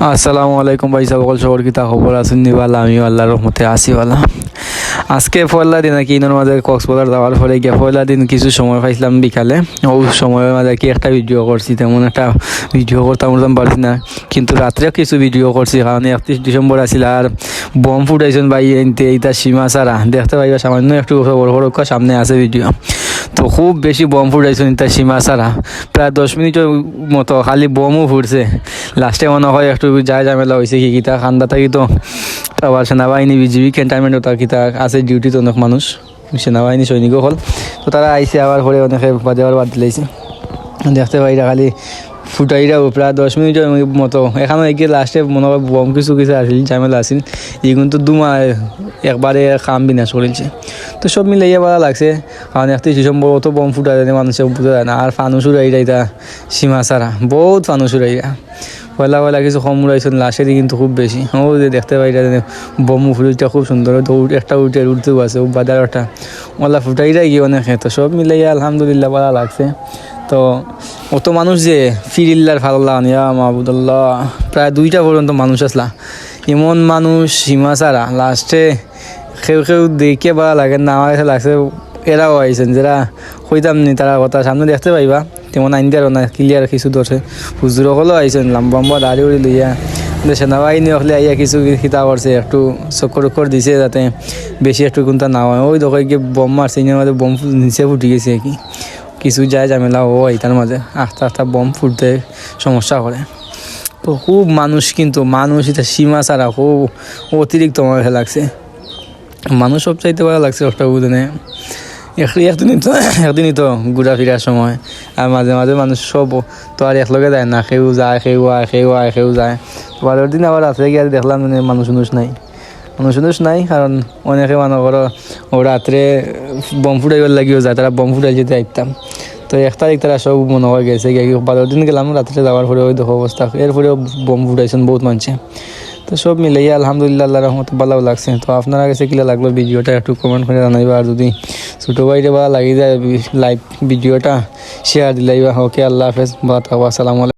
আসসালামু আলাইকুম ভাই সকল সবর কিতা খবর আছেন নিবালা আমি আল্লাহর রহমতে আসিওয়ালা আজকে পয়লা দিন আর কি ইনোর মাঝে কক্সবাজার যাওয়ার পরে গিয়ে পয়লা দিন কিছু সময় পাইছিলাম বিকালে ও সময়ের মাঝে কি একটা ভিডিও করছি তেমন একটা ভিডিও করতাম পারছি না কিন্তু রাত্রে কিছু ভিডিও করছি কারণ 31 ডিসেম্বর আসিল আর বম ফুটাইছেন ভাই এইটা সীমা সারা দেখতে পাইবা সামান্য একটু বড় বড় সামনে আছে ভিডিও তো খুব বেশি বম ফুটাইছেন এটা সীমা সারা প্রায় 10 মিনিটের মতো খালি বমও ফুটছে লাস্টে মনে হয় একটু যায় ঝামেলা হয়েছে কি কিতা খান্দা থাকি তো আবার সেনাবাহিনী বিজিবি ক্যান্টনমেন্ট ওটা কিতা আছে ডিউটিতে অনেক মানুষ সেনাবাহিনী সৈনিকও হল তো তারা আইসে আবার পরে অনেকে বাদে আবার বাদ দিলাইছে দেখতে পাইরা খালি ফুটাইরাও প্রায় 10 মিনিটের মতো এখানে গিয়ে লাস্টে মনে হয় বম কিছু আসিল ঝামেলা আসিল এগুলো তো দুমা একবারে কাম বিনাশ করেছে তো সব মিলাইয়া ভালো লাগছে কারণ 31 ডিসেম্বর অত বম ফুটা যায় মানুষের বুঝতে যায় না আর ফানুস উড়াইরা এটা সীমা ছাড়া বহুত ফানুস উড়াইরা পয়লা কিছু কম উড়াইছেন লাশের কিন্তু খুব বেশি ও যে দেখতে পাই বম ফুটটা খুব সুন্দর একটা উঠতেও আছে বাজার একটা ওলা ফুটাইরা গিয়ে অনেকে তো সব মিলাইয়া আলহামদুলিল্লাহ ভালো লাগছে তো অত মানুষ যে ফিরিল্লার ভালো লাগা মাহবুদুল্লাহ প্রায় 2টা পর্যন্ত মানুষ আসলা এমন মানুষ সীমা ছাড়া লাস্টে কেউ দেখে ভালো লাগে না আমার কাছে লাগছে এরাও আইছেন যারা কইতাম নি তারা কথা সামনে দেখতে পাইবা তেমন আইন দেওয়ার না ক্লিয়ার কিছু ধরছে হুজুর সকলেও আইছেন লম্বা দাড়ি উড়ি লইয়া সেনাবাহিনী হলে আইয়া কিছু খিতা করছে একটু চক্কর দিছে যাতে বেশি একটু কোনটা না হয় ওই দেখো গিয়ে বম মারছে ইনের মাঝে বম নিচে ফুটি গেছে কি কিছু যায় ঝামেলা ও তার মাঝে আস্তে বম ফুটতে সমস্যা করে তো খুব মানুষ কিন্তু মানুষ এটা সীমা ছাড়া খুব অতিরিক্ত আমার লাগছে মানুষ সব চাইতে ভালো লাগছে একটা বুঝনে একদিনই তো ঘুরা ফিরার সময় আর মাঝে মাঝে মানুষ সব তো আর একলগে যায় না কেউ যায় কেউ যায় পরের দিন আবার রাত্রে গিয়ে দেখলাম মানে মানুষ নাই কারণ অনেকে মনে করো ও রাত্রে বম ফুটাইবার লাগিও যায় তারা বম ফুটাই যেতে আইতাম তো 1 তারিখ তারা সব মনে হয় গেছে পরের দিন গেলাম রাত্রে যাওয়ার পরে ওই দেখো অবস্থা এরপরেও বম ফুটাইছেন বহুত মানুষে তো সব মিলাইয়া আলহামদুলিল্লাহ আল্লাহর রহমতে ভালো লাগছে তো আপনারা কাছে কিলা লাগলো ভিডিওটা একটু কমেন্ট করে জানাইবা আর যদি ছোটো ভাইটা ভালো লাগি যায় লাইভ ভিডিওটা শেয়ার দিলাইবা ওকে আল্লাহ হাফেজ ভালো থাকবো আসসালামু আলাইকুম।